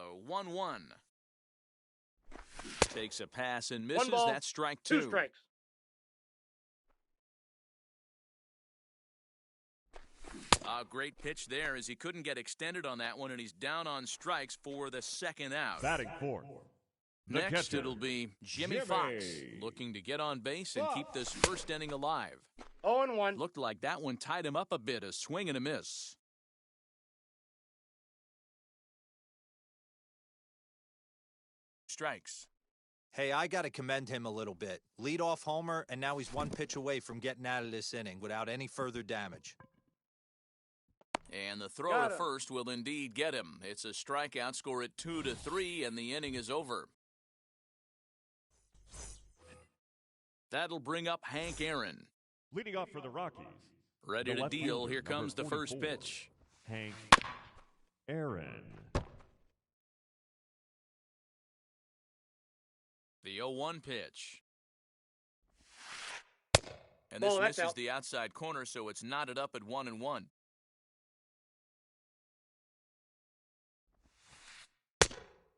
The 1-1. Takes a pass and misses. One ball, That's strike two two. strikes. A great pitch there as he couldn't get extended on that one, and he's down on strikes for the second out. Batting fourth. Next, catcher, it'll be Jimmy Fox, looking to get on base and keep this first inning alive. 0-1. Looked like that one tied him up a bit, a swing and a miss. Strikes. Hey, I got to commend him a little bit. Leadoff homer, and now he's one pitch away from getting out of this inning without any further damage. And the throw at first will indeed get him. It's a strikeout, score at 2-3, and the inning is over. That'll bring up Hank Aaron. Leading off for the Rockies. Ready to deal. Here comes the first pitch. Hank Aaron. The 0-1 pitch. And this misses the outside corner, so it's knotted up at 1-1.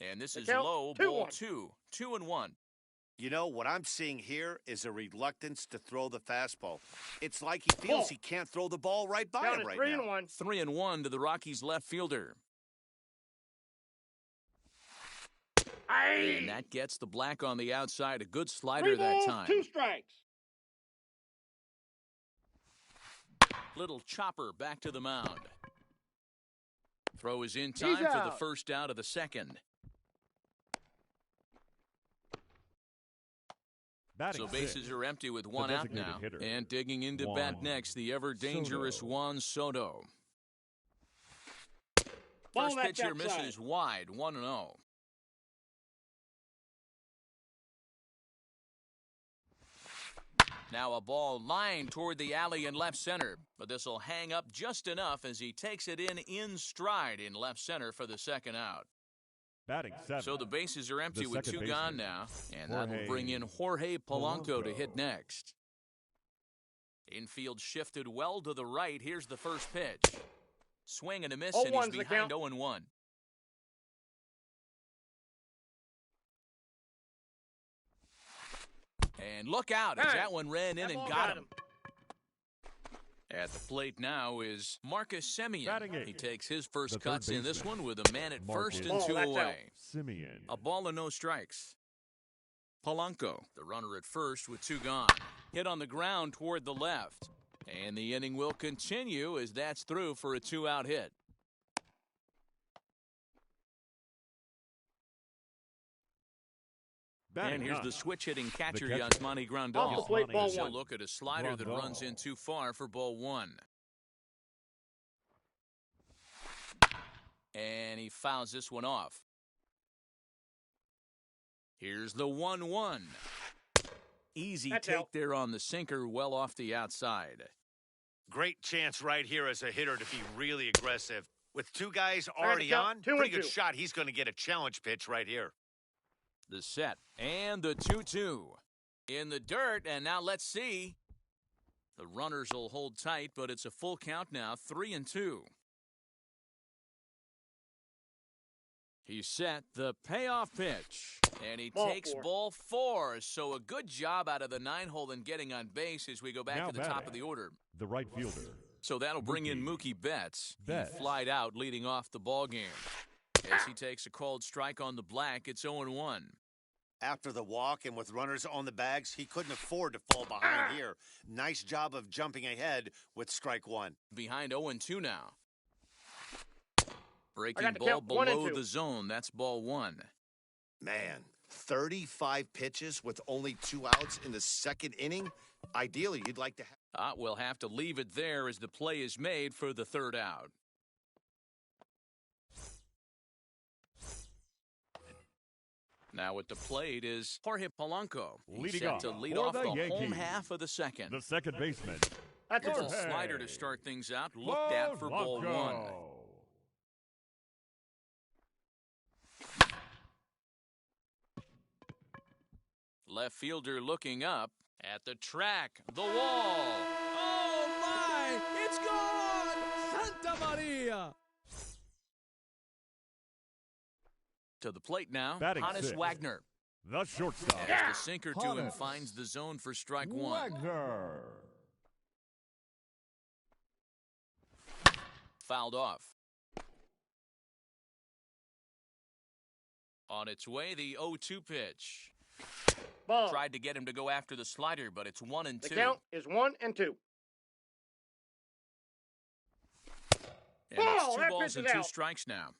And this is low, ball 2. 2-1. You know, what I'm seeing here is a reluctance to throw the fastball. It's like he feels he can't throw the ball right by him right now. 3-1 to the Rockies' left fielder. And that gets the black on the outside. A good slider that time. 2 strikes. Little chopper back to the mound. Throw is in time for the first out of the second. So bases are empty with one out now. And digging into bat next, the ever-dangerous Juan Soto. First pitch here misses wide, 1-0. Now a ball lined toward the alley in left center, but this will hang up just enough as he takes it in stride in left center for the second out. Batting 7. So the bases are empty with 2 gone now, and that will bring in Jorge Polanco to hit next. Infield shifted well to the right. Here's the first pitch. Swing and a miss, and he's behind 0-1. And look out as that one ran in and got him. At the plate now is Marcus Semien. He takes his first cuts in this one with a man at first and 2 away. A ball and no strikes. Polanco, the runner at first with 2 gone. Hit on the ground toward the left. And the inning will continue as that's through for a 2-out hit. And here's the switch-hitting catcher, Yasmani Grandal. He'll look at a slider that runs in too far for ball 1. And he fouls this one off. Here's the 1-1. Easy take there on the sinker, well off the outside. Great chance right here as a hitter to be really aggressive. With 2 guys already on, pretty good shot. He's going to get a challenge pitch right here. The set and the 2-2 in the dirt, and now let's see. The runners will hold tight, but it's a full count now, 3-2. He's set the payoff pitch, and he takes ball 4. So a good job out of the 9-hole in getting on base as we go back to the top of the order. The right fielder. So that'll bring in Mookie Betts. He flied out leading off the ball game. As he takes a called strike on the black, it's 0-1. After the walk and with runners on the bags, he couldn't afford to fall behind here. Nice job of jumping ahead with strike 1. Behind 0-2 now. Breaking ball below the zone. That's ball 1. Man, 35 pitches with only 2 outs in the second inning. Ideally, you'd like to have... We'll have to leave it there as the play is made for the third out. Now at the plate is Jorge Polanco. He's set to lead off the home half of the second. The second baseman. Here's a slider to start things out. Looked at for ball 1. Left fielder looking up at the track. The wall. Oh, my! It's gone! Santa Maria! To the plate now, Batting Hannes sixth. Wagner. The shortstop. As the sinker to him Hannes finds the zone for strike one. Wagner. Fouled off. On its way, the 0-2 pitch. Ball. Tried to get him to go after the slider, but it's 1-2. The count is 1-2. And it's Ball, 2 that balls pitch and is 2 out. strikes now.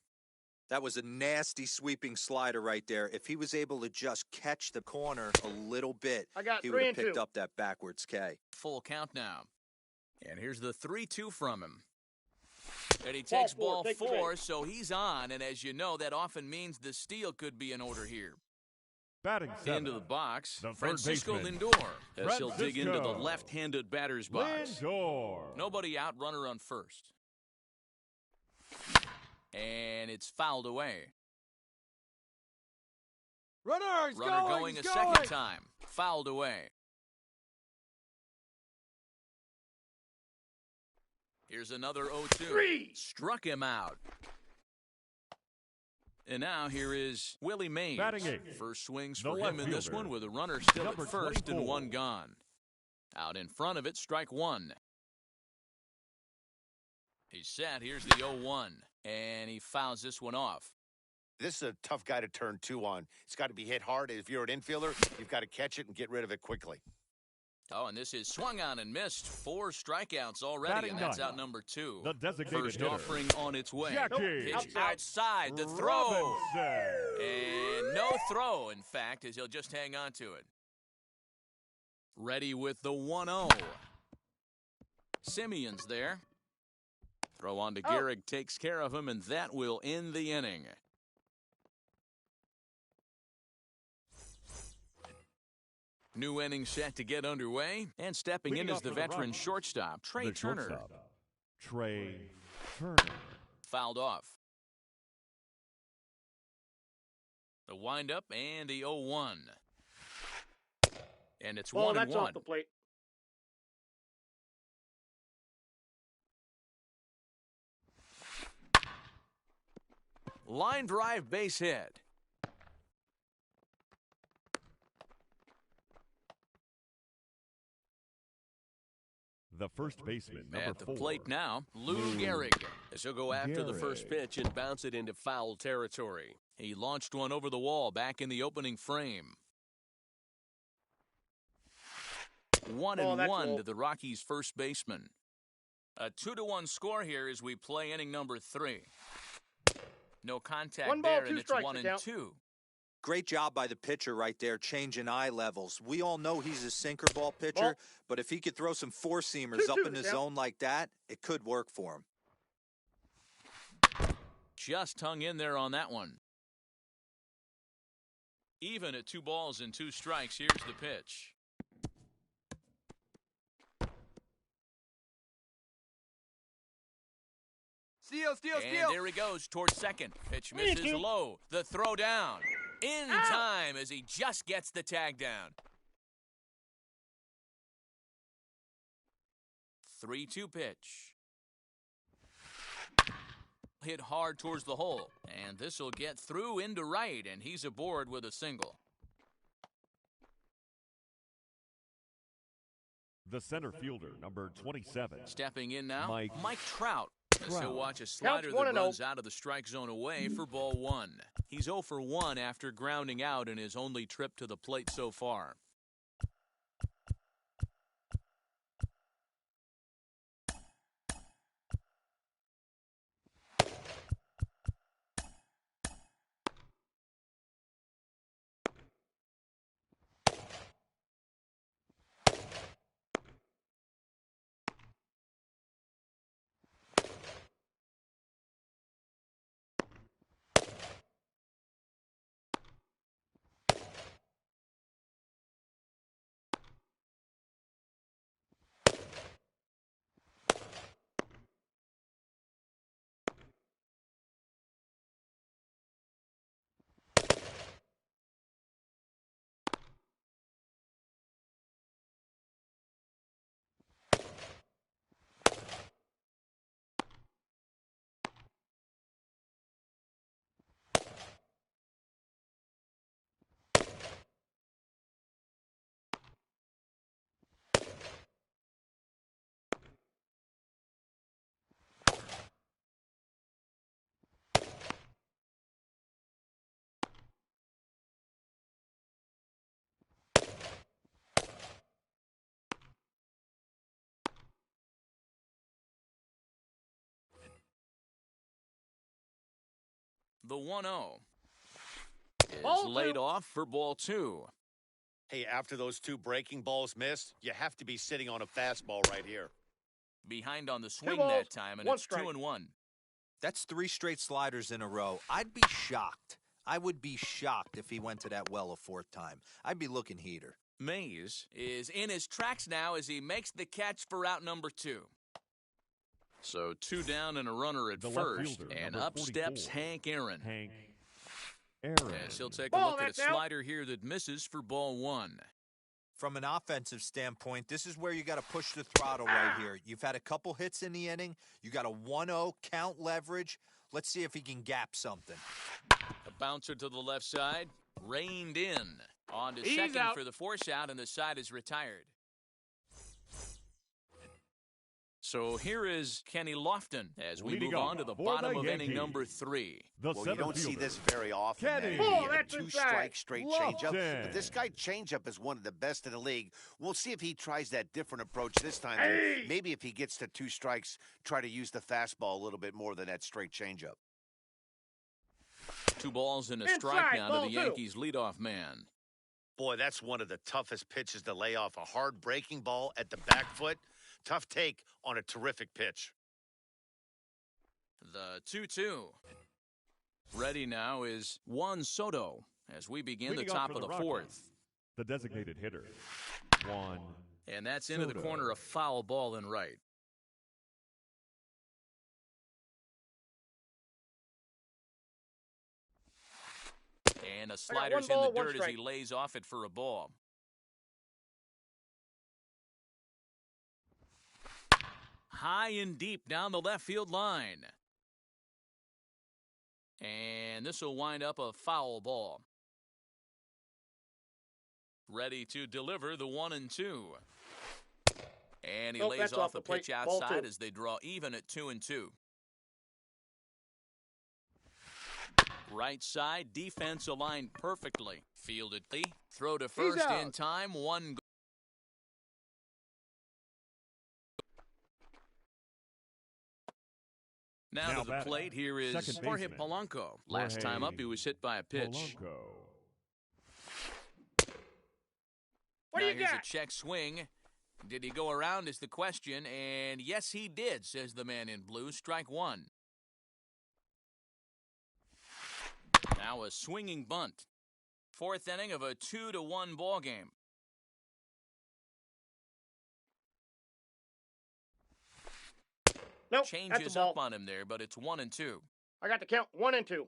That was a nasty sweeping slider right there. If he was able to just catch the corner a little bit, I got he would have 3-2. picked up that backwards K. Full count now. And here's the 3-2 from him. And he takes ball Take the 4, base. so he's on. And as you know, that often means the steal could be in order here. Batting seventh. Into the box, The third Francisco baseman. Lindor. As he'll dig into the Francisco left-handed batter's box. Lindor. Nobody out, runner on first. And it's fouled away. Runner Runner going a second time. Fouled away. Here's another 0-2. 3. Struck him out. And now here is Willie Mays. Batting eighth. First swings The for him in this left one fielder. with a runner still Number at first 24. and 1 gone. Out in front of it, strike 1. He's set. Here's the 0-1. And he fouls this one off. This is a tough guy to turn 2 on. It's got to be hit hard. If you're an infielder, you've got to catch it and get rid of it quickly. Oh, and this is swung on and missed. 4 strikeouts already, Batting and that's ninth. out number 2. The designated First hitter. offering on its way. Jackie Pitch outside, the throw. Robinson. And no throw, in fact, as he'll just hang on to it. Ready with the 1-0. Simeon's there. Throw on to Gehrig, takes care of him, and that will end the inning. New inning set to get underway, and stepping in Leading is off the for the veteran Rockies, shortstop, Trey The Turner. shortstop, Trey Turner. Fouled off. The windup and the 0-1. And it's Ball, 1-1. that's off the plate. Line drive base hit. The first baseman, number At the 4. plate now, Lou Gehrig. As he'll go after the first Gehrig. pitch and bounce it into foul territory. He launched one over the wall back in the opening frame. 1-1 to the Rockies' first baseman. A 2-1 score here as we play inning number 3. No contact 1 ball, there, 2 and it's strikes, 1-2. Great job by the pitcher right there, changing eye levels. We all know he's a sinker ball pitcher, Ball. but if he could throw some four-seamers 2-2 up in the the count. zone like that, it could work for him. Just hung in there on that one. Even at 2 balls and 2 strikes, here's the pitch. Steal, And there he goes towards second. Pitch misses low. The throw down. In time as he just gets the tag down. 3-2 pitch. Hit hard towards the hole. And this will get through into right, and he's aboard with a single. The center fielder, number 27. Stepping in now, Mike Trout. As he'll watch a slider that 1-0. runs out of the strike zone away for ball 1. He's 0 for 1 after grounding out in his only trip to the plate so far. The 1-0 is Ball laid two. off for ball 2. Hey, after those two breaking balls missed, you have to be sitting on a fastball right here. Behind on the swing balls, that time, and one it's strike. 2-1. That's 3 straight sliders in a row. I'd be shocked. I would be shocked if he went to that well a 4th time. I'd be looking heater. Mays is in his tracks now as he makes the catch for out number 2. So 2 down and a runner at The left first, fielder, and number up steps 44, Hank Aaron. Hank Aaron. As he'll take a Ball, look at a that's out. slider here that misses for ball 1. From an offensive standpoint, this is where you got to push the throttle right here. You've had a couple hits in the inning. You got a 1-0 count leverage. Let's see if he can gap something. A bouncer to the left side, reined in. On to He's second out. for the force out, and the side is retired. So here is Kenny Lofton as we Leading move off on to the for bottom the of inning Yankees, number 3. The Well, you center don't see fielder, this very often. Kenny. That Ball, a that's 2-strike inside. straight Lofton. changeup. But this guy changeup is one of the best in the league. We'll see if he tries that different approach this time. Hey. And maybe if he gets to 2 strikes, try to use the fastball a little bit more than that straight changeup. 2 balls and a Inside, strike now to ball the 2. Yankees leadoff man. Boy, that's one of the toughest pitches to lay off. A hard breaking ball at the back foot. Tough take on a terrific pitch. The 2-2. Ready now is Juan Soto as we begin the Leading off top for of the Rockies, 4th. The designated hitter, Juan And that's into the Soto. corner, a foul ball in right. And a slider's in ball, the one dirt as he strike. lays off it for a ball. High and deep down the left field line. And this will wind up a foul ball. Ready to deliver the 1-2. And he Nope, lays that's off off the the plate. pitch Ball outside 2. as they draw even at 2-2. Right side, defense aligned perfectly. Fielded. Throw to first out. in time. 1 goal. Now to the batting, plate, here is second Jorge baseman, Polanco. Last time up, he was hit by a pitch. Polanco. What Now do you here's got? a check swing. Did he go around is the question, and yes, he did, says the man in blue. Strike 1. Now a swinging bunt. 4th inning of a 2-1 ball game. Nope, that's Changes a ball. up on him there, but it's 1-2. I got to count 1 and 2.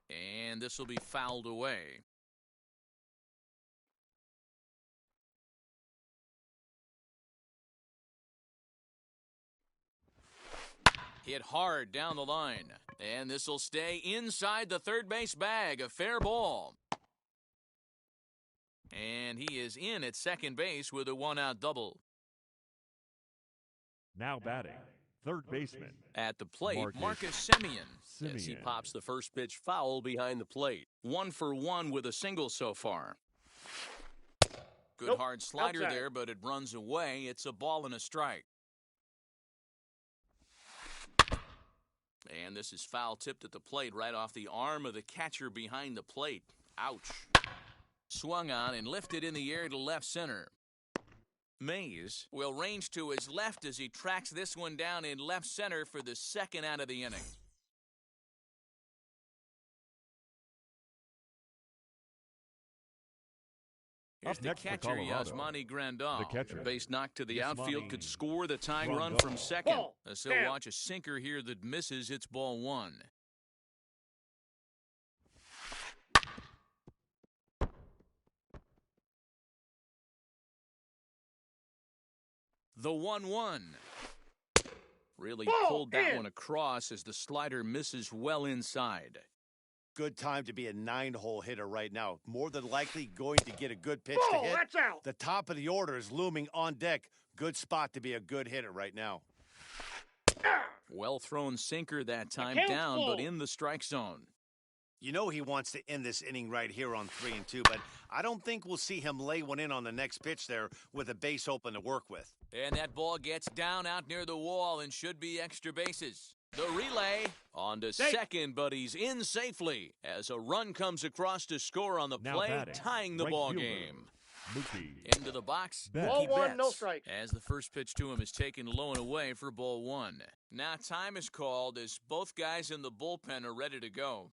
And this will be fouled away. Hit hard down the line. And this will stay inside the third base bag. A fair ball. And he is in at second base with a 1-out double. Now batting, third baseman, At the plate, Marcus Semien. As he Semien. pops the first pitch foul behind the plate. 1 for 1 with a single so far. Good Nope, hard slider outside. there, but it runs away. It's a ball and a strike. And this is foul tipped at the plate right off the arm of the catcher behind the plate. Ouch. Swung on and lifted in the air to left center. Mays will range to his left as he tracks this one down in left center for the 2nd out of the inning. Here's Up the next for catcher, Colorado. Yasmani Grandal. The catcher, The base knock to the Yasmani outfield could score the tying run Grandal. from second. Ball. As he'll Down. watch a sinker here that misses. It's ball 1. The 1-1. Really Ball pulled that in. one across as the slider misses well inside. Good time to be a 9-hole hitter right now. More than likely going to get a good pitch Ball, to hit. that's out. The top of the order is looming on deck. Good spot to be a good hitter right now. Well thrown sinker that time count's down, full. but in the strike zone. You know he wants to end this inning right here on 3-2, but I don't think we'll see him lay one in on the next pitch there with a base open to work with. And that ball gets down out near the wall and should be extra bases. The relay on to second, but he's in safely as a run comes across to score on the play, tying the ball game. Into the box, Ball one, no strikes. as the first pitch to him is taken low and away for ball one. Now time is called as both guys in the bullpen are ready to go.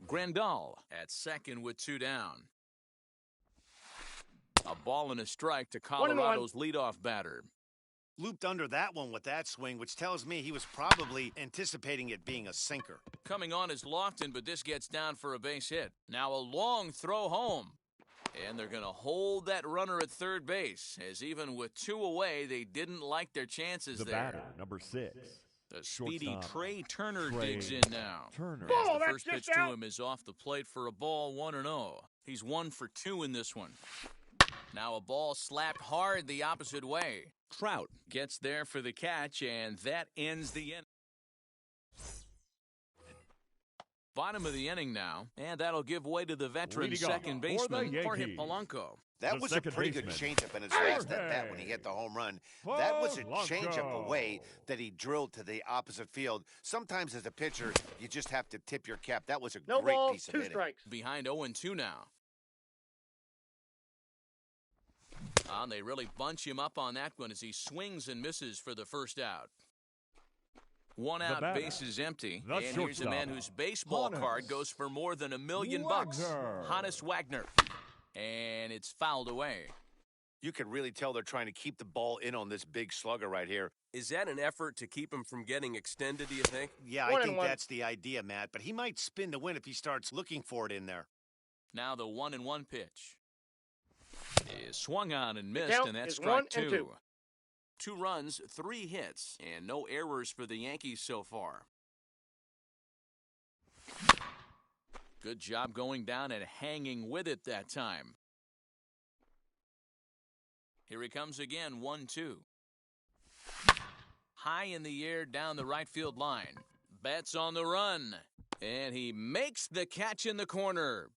Grandal at second with 2 down. A ball and a strike to Colorado's leadoff batter. Looped under that one with that swing, which tells me he was probably anticipating it being a sinker. Coming on is Lofton, but this gets down for a base hit. Now a long throw home. And they're going to hold that runner at third base, as even with 2 away, they didn't like their chances the there. Batter, number 6. The speedy Trey Turner Trey digs in now. Turner. As the first pitch to him is off the plate for a ball, 1-0. He's 1 for 2 in this one. Now a ball slapped hard the opposite way. Trout gets there for the catch, and that ends the inning. Bottom of the inning now, and that'll give way to the veteran second baseman, Jorge Polanco. That was a pretty good changeup in his last at bat when he hit the home run. That was a changeup away that he drilled to the opposite field. Sometimes as a pitcher, you just have to tip your cap. That was a great piece of hitting. Strikes. Behind 0-2 now. They really bunch him up on that one as he swings and misses for the first out. 1 out, base is empty. And here's a man whose baseball card goes for more than $1 million. Hannes Wagner. And it's fouled away. You can really tell they're trying to keep the ball in on this big slugger right here. Is that an effort to keep him from getting extended, do you think? Yeah, I think that's the idea, Matt. But he might spin to win if he starts looking for it in there. Now the 1-1 pitch is swung on and missed, and that's strike 2. 2 runs, 3 hits, and no errors for the Yankees so far. Good job going down and hanging with it that time. Here he comes again, 1-2. High in the air down the right field line. Bats on the run, and he makes the catch in the corner.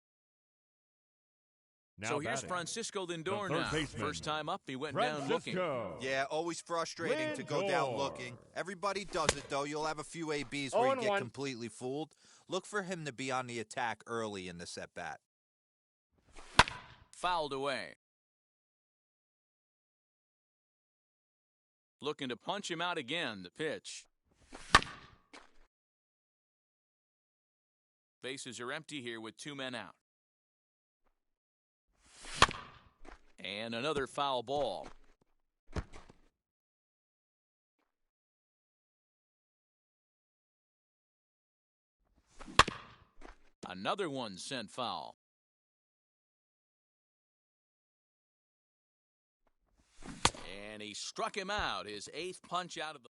Now so here's batting, Francisco Lindor now. First time up, he went down looking. Yeah, always frustrating to go down looking. Everybody does it, though. You'll have a few ABs where you get completely fooled. Look for him to be on the attack early in this at-bat. Fouled away. Looking to punch him out again, the pitch. Bases are empty here with 2 men out. And another foul ball. Another one sent foul. And he struck him out, his 8th punch out of the...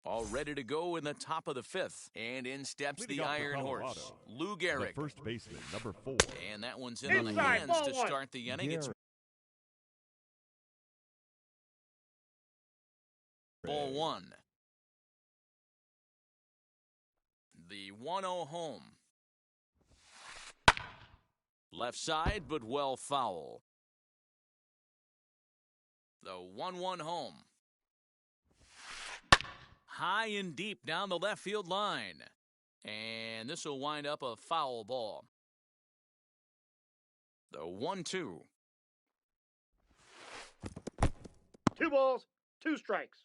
All ready to go in the top of the 5th. And in steps the Iron Horse, Lou Gehrig. The first baseman, number 4. And that one's in on the hands to start the inning. It's ball 1. The 1-0 home. Left side, but well foul. The 1-1 home. High and deep down the left field line. And this will wind up a foul ball. The 1-2. 2 balls, 2 strikes.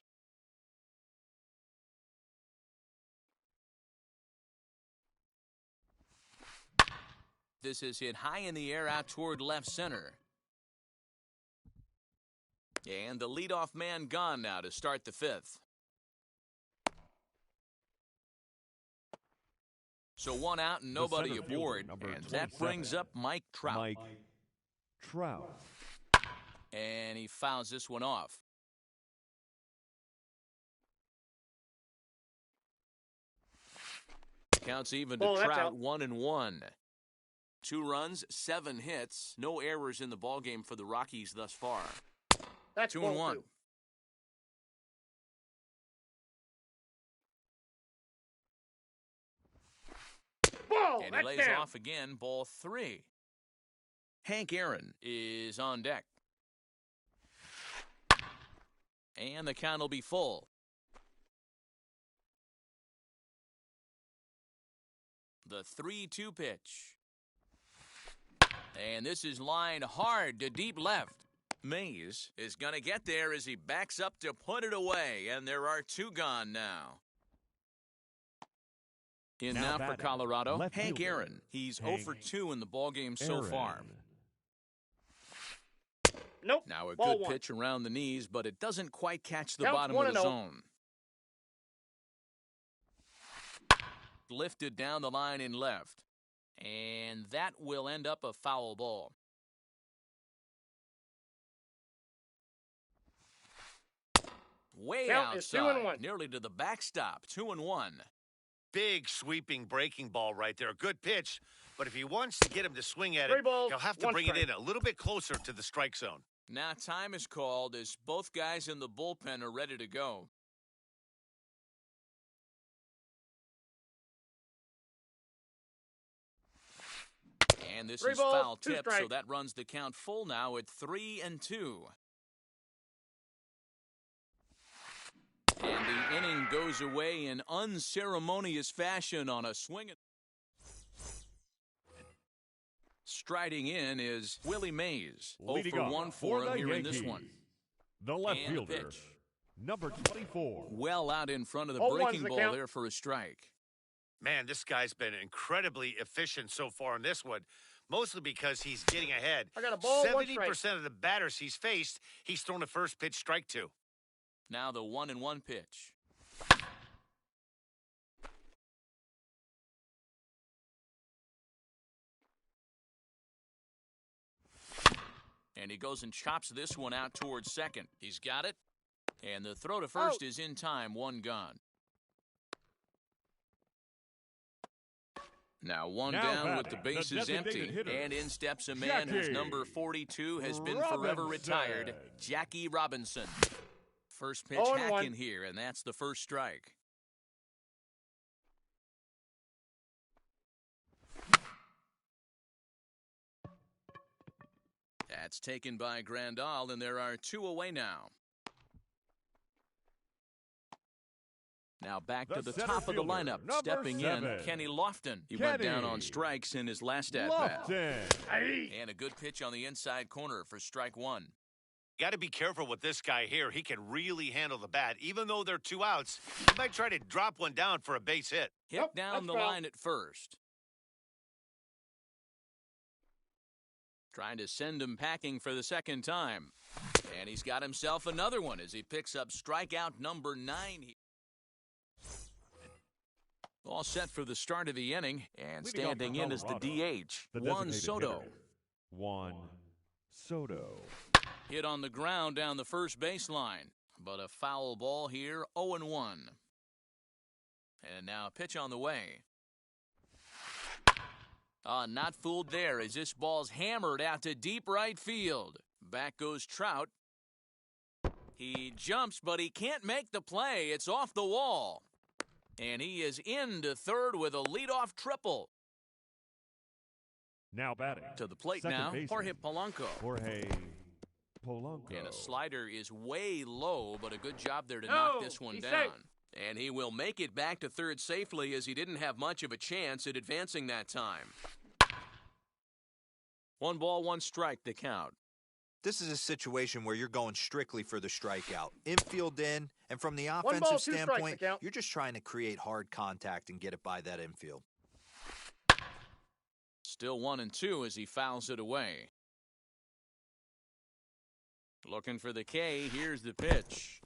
This is hit high in the air out toward left center. And the leadoff man gone now to start the 5th. So one out and nobody aboard, and that brings up Mike Trout. And he fouls this one off. Counts even to Trout, 1-1. 2 runs, 7 hits, no errors in the ballgame for the Rockies thus far. That's 2-1. And he lays off again, ball 3. Hank Aaron is on deck. And the count will be full. The 3-2 pitch. And this is lined hard to deep left. Mays is going to get there as he backs up to put it away, and there are 2 gone now. In now for Colorado, Hank Aaron. He's 0 for 2 in the ballgame so far. Nope. Now a good pitch around the knees, but it doesn't quite catch the bottom of the zone. Lifted down the line in left. And that will end up a foul ball. Way outside, nearly to the backstop, 2-1. Big sweeping breaking ball right there. Good pitch, but if he wants to get him to swing at it, he'll have to bring it in a little bit closer to the strike zone. Now time is called as both guys in the bullpen are ready to go. And this is foul tip, so that runs the count full now at 3-2. And the inning goes away in unceremonious fashion on a swing. Striding in is Willie Mays. 0 for 1 for him here in this one. The left fielder, number 24. Well out in front of the breaking ball there for a strike. Man, this guy's been incredibly efficient so far in this one, mostly because he's getting ahead. I got a ball, 70% of the batters he's faced, he's thrown a first pitch strike to. Now the 1-1 pitch. And he goes and chops this one out towards second. He's got it. And the throw to first is in time, 1 gone. Now one down with the bases empty, and in steps a man whose number 42 has been forever retired, Jackie Robinson. First pitch hack in here, and that's the first strike. That's taken by Grandal, and there are 2 away now. Now back to the top of the lineup. Stepping in, Kenny Lofton. He went down on strikes in his last at-bat. And a good pitch on the inside corner for strike 1. Got to be careful with this guy here. He can really handle the bat. Even though they're 2 outs, he might try to drop one down for a base hit. Hit down the line at first. Trying to send him packing for the second time. And he's got himself another one as he picks up strikeout number 9. All set for the start of the inning, and standing in is the DH, Juan Soto. Juan Soto. Hit on the ground down the first baseline, but a foul ball here, 0-1. And now a pitch on the way. Not fooled there as this ball's hammered out to deep right field. Back goes Trout. He jumps, but he can't make the play. It's off the wall. And he is into third with a leadoff triple. Now batting. To the plate now, Jorge Polanco. Polanco. And a slider is way low, but a good job there to knock this one down. Safe. And he will make it back to third safely as he didn't have much of a chance at advancing that time. 1 ball, 1 strike, the count. This is a situation where you're going strictly for the strikeout. Infield in, and from the offensive standpoint, you're just trying to create hard contact and get it by that infield. Still 1-2 as he fouls it away. Looking for the K, here's the pitch.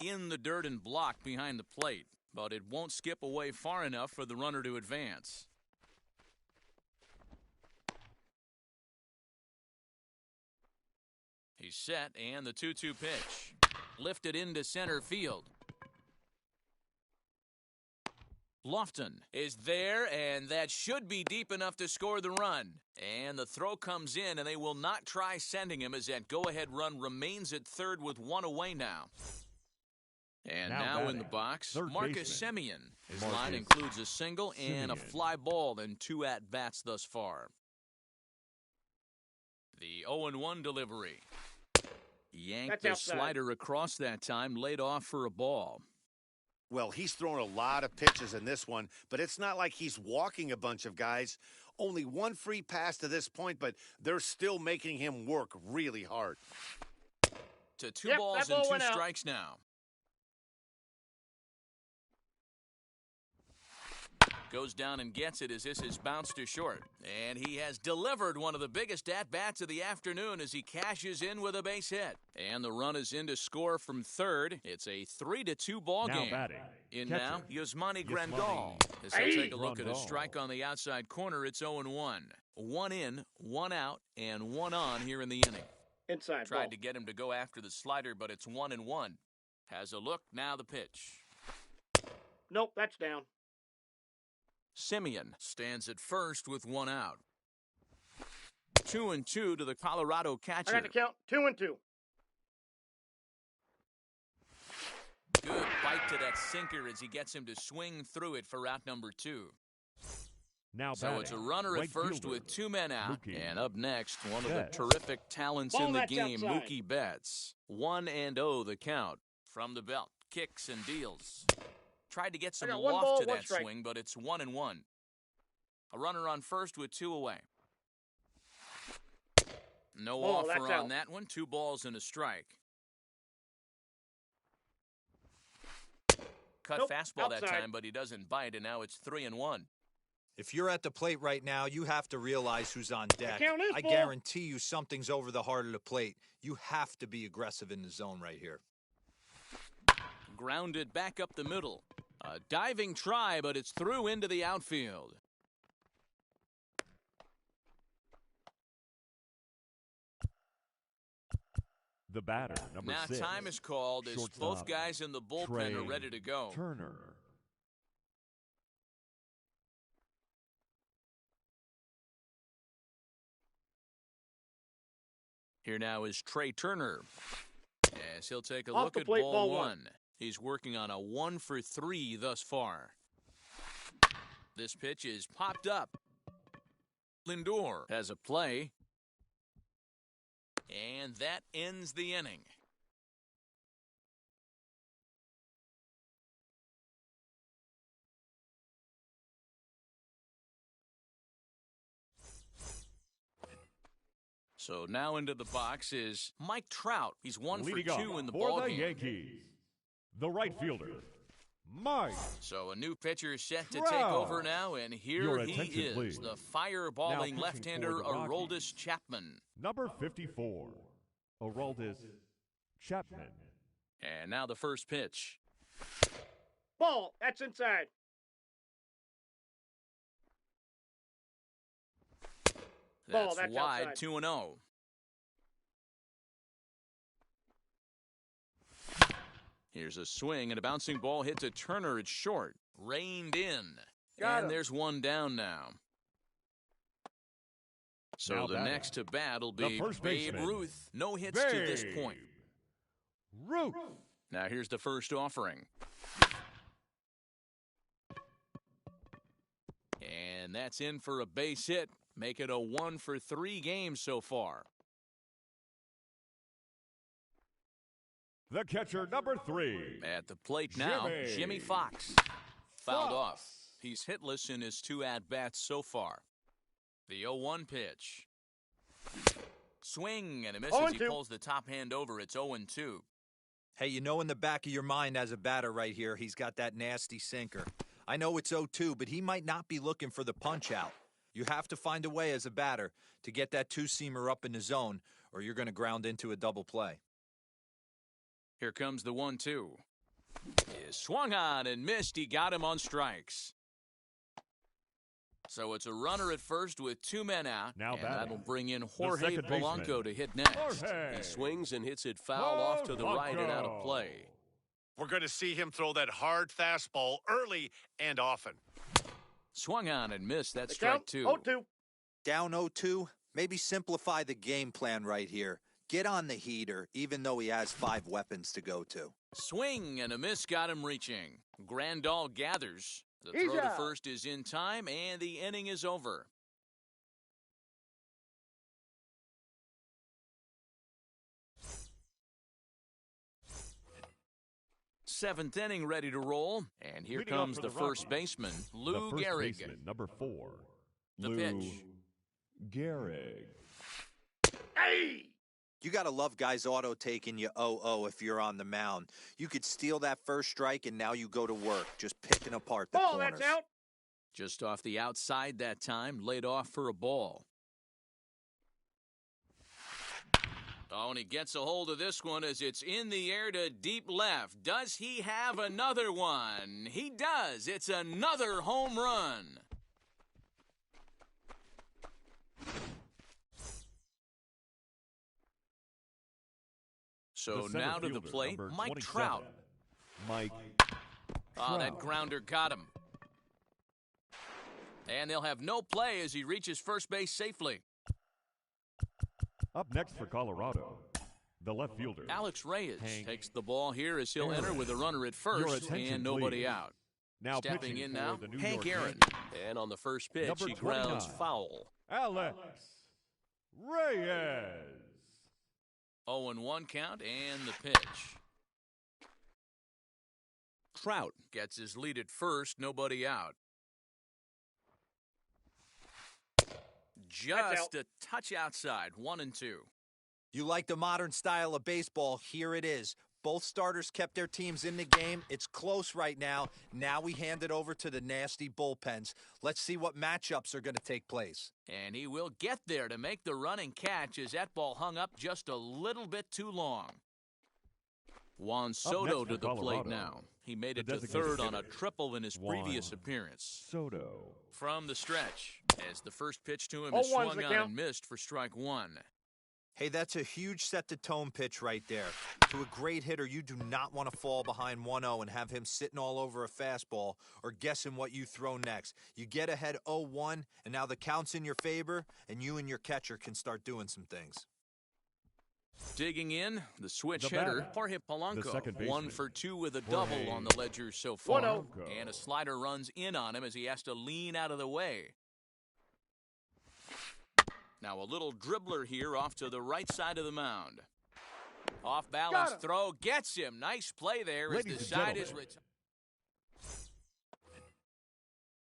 In the dirt and blocked behind the plate. but it won't skip away far enough for the runner to advance. He's set, and the 2-2 pitch. Lifted into center field. Lofton is there, and that should be deep enough to score the run. And the throw comes in, and they will not try sending him as that go-ahead run remains at third with one away now. And now in the box, Marcus Semien. His line includes a single and a fly ball and 2 at-bats thus far. The 0-1 delivery. Yanked the slider across that time, laid off for a ball. Well, he's thrown a lot of pitches in this one, but it's not like he's walking a bunch of guys. Only one free pass to this point, but they're still making him work really hard. To 2 balls and 2 strikes now. Goes down and gets it as this is bounced to short. And he has delivered one of the biggest at-bats of the afternoon as he cashes in with a base hit. And the run is in to score from third. It's a 3-2 ball game. In now, Yasmani Grandal. As he'll take a look at a strike on the outside corner, it's 0-1. 1 in, 1 out, and 1 on here in the inning. Inside Tried ball. to get him to go after the slider, but it's 1-1. Has a look, now the pitch. Nope, that's down. Semien stands at first with 1 out. 2-2 to the Colorado catcher. I got to count 2-2. Good bite to that sinker as he gets him to swing through it for out number 2. Now so it's a runner at first with 2 men out. And up next, one of the Betts. terrific talents in the game, outside. Mookie Betts. 1-0 the count. From the belt, kicks and deals. Tried to get some loft to that swing, but it's 1-1. A runner on first with 2 away. No offer on that one. 2 balls and a strike. Cut fastball that time, but he doesn't bite, and now it's 3-1. If you're at the plate right now, you have to realize who's on deck. I guarantee you something's over the heart of the plate. You have to be aggressive in the zone right here. Grounded back up the middle. A diving try, but it's through into the outfield. The batter, number 6. Now time is called as both guys in the bullpen are ready to go. Turner. Here now is Trey Turner. As he'll take a look at ball 1. He's working on a 1-for-3 thus far. This pitch is popped up. Lindor has a play. And that ends the inning. So now into the box is Mike Trout. He's 1 for 2 in the ballgame. For the Yankees, the right fielder, Mike. So a new pitcher set to take over now, and here he is, please. The fireballing left-hander Aroldis Chapman. Number 54, Aroldis Chapman. And now the first pitch. Ball, that's inside. That's wide, outside. 2-0. Here's a swing and a bouncing ball hit to Turner. It's short. Reined in. And there's one down now. So now the next to bat will be Babe Ruth. No hits to this point. Ruth. Now here's the first offering. And that's in for a base hit. Make it a 1-for-3 game so far. The catcher, number 3. At the plate now, Jimmy Fox. Fouled off. He's hitless in his 2 at-bats so far. The 0-1 pitch. Swing and a miss as he pulls the top hand over. It's 0-2. Hey, you know in the back of your mind as a batter right here, he's got that nasty sinker. I know it's 0-2, but he might not be looking for the punch-out. You have to find a way as a batter to get that 2-seamer up in the zone, or you're going to ground into a double play. Here comes the 1-2. Is swung on and missed. He got him on strikes. So it's a runner at first with 2 men out. Now and batting, that'll bring in Jorge second Polanco baseman, to hit next. Jorge. He swings and hits it foul off to the right and out of play. We're going to see him throw that hard fastball early and often. Swung on and missed. That's strike 2. 0-2. Down 0-2? Maybe simplify the game plan right here. Get on the heater, even though he has 5 weapons to go to. Swing and a miss got him reaching. Grandal gathers. The throw to first is in time, and the inning is over. Seventh inning ready to roll, and here comes the first baseman, Lou Gehrig. Number 4. The Lou pitch. Gehrig. Hey! You gotta love guys auto taking you 0-0 if you're on the mound. You could steal that first strike, and now you go to work, just picking apart the Ball, corners. that's out. Just off the outside that time, laid off for a ball. Oh, and he gets a hold of this one as it's in the air to deep left. Does he have another one? He does. It's another home run. So now to the plate, Mike Trout. Mike Oh, that grounder got him. And they'll have no play as he reaches first base safely. Up next for Colorado, the left fielder. Alex Reyes Hank takes the ball here as he'll Aaron. enter with a runner at Your first attention, and nobody please. out. Now Stepping pitching in for now, the New Hank York Aaron. Yankees, And on the first pitch, Number he grounds 29. foul. Alex Reyes. 0-1 count and the pitch. Trout gets his lead at first, nobody out. Just a touch outside, 1-2. You like the modern style of baseball, here it is. Both starters kept their teams in the game. It's close right now. Now we hand it over to the nasty bullpens. Let's see what matchups are going to take place. And he will get there to make the running catch as that ball hung up just a little bit too long. Juan Soto next to for the plate Colorado, now. He made it the to designated third on a hitter, triple in his Juan previous appearance. Soto. From the stretch, as the first pitch to him is 0-1's swung the on count. and missed for strike 1. Hey, that's a huge set-the-tone pitch right there. To a great hitter, you do not want to fall behind 1-0 and have him sitting all over a fastball or guessing what you throw next. You get ahead 0-1, and now the count's in your favor, and you and your catcher can start doing some things. Digging in, the switch The hitter, batter, Jorge the Polanco, second 1 baseman, for 2 with a Jorge double on the ledger so far. 1-0. And a slider runs in on him as he has to lean out of the way. Now a little dribbler here off to the right side of the mound. Off balance throw, gets him. Nice play there as the side is retired.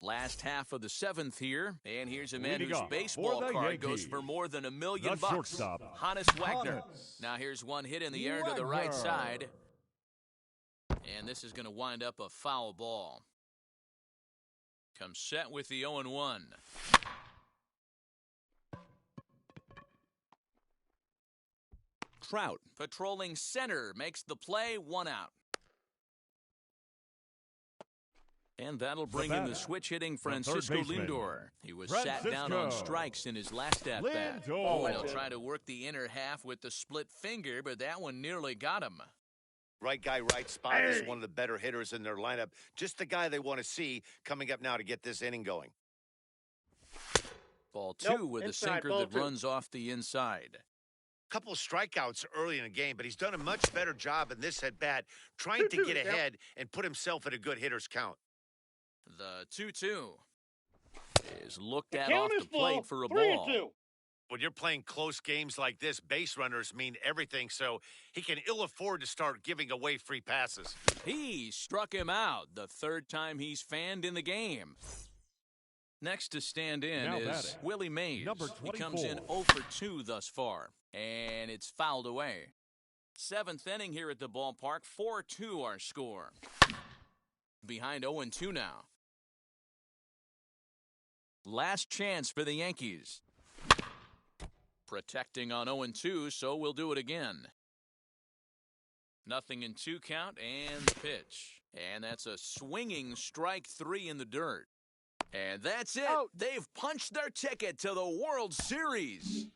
Last half of the 7th here, and here's a man Leading whose off baseball for the card goes Yankees, for more than $1 million. the shortstop, Hannes Wagner. Now here's one hit in the air to the right Wagner. side, and this is going to wind up a foul ball. Comes set with the 0-1. Trout patrolling center makes the play, 1 out. And that'll bring in the switch hitting Francisco baseman, Lindor. He was sat down on Francisco strikes in his last at-bat. Lindor. He'll try to work the inner half with the split finger, but that one nearly got him. Right guy, right spot. This is one of the better hitters in their lineup. Just the guy they want to see coming up now to get this inning going. Ball 2 with a inside, sinker ball that 2. runs off the inside. Couple of strikeouts early in the game, but he's done a much better job in this at-bat trying to 2-2, get Dale. ahead and put himself at a good hitter's count. The 2-2 is looked at Count off is the plate full, for a 3-2. ball. When you're playing close games like this, base runners mean everything, so he can ill afford to start giving away free passes. He struck him out, the 3rd time he's fanned in the game. Next to stand in Now is batting, Willie Mays. number He comes in 24. 0 for 2 thus far, and it's fouled away. 7th inning here at the ballpark, 4-2 our score. Behind 0-2 now. Last chance for the Yankees. Protecting on 0-2, so we'll do it again. Nothing in 2 count and the pitch. And that's a swinging strike 3 in the dirt. And that's it. They've punched their ticket to the World Series.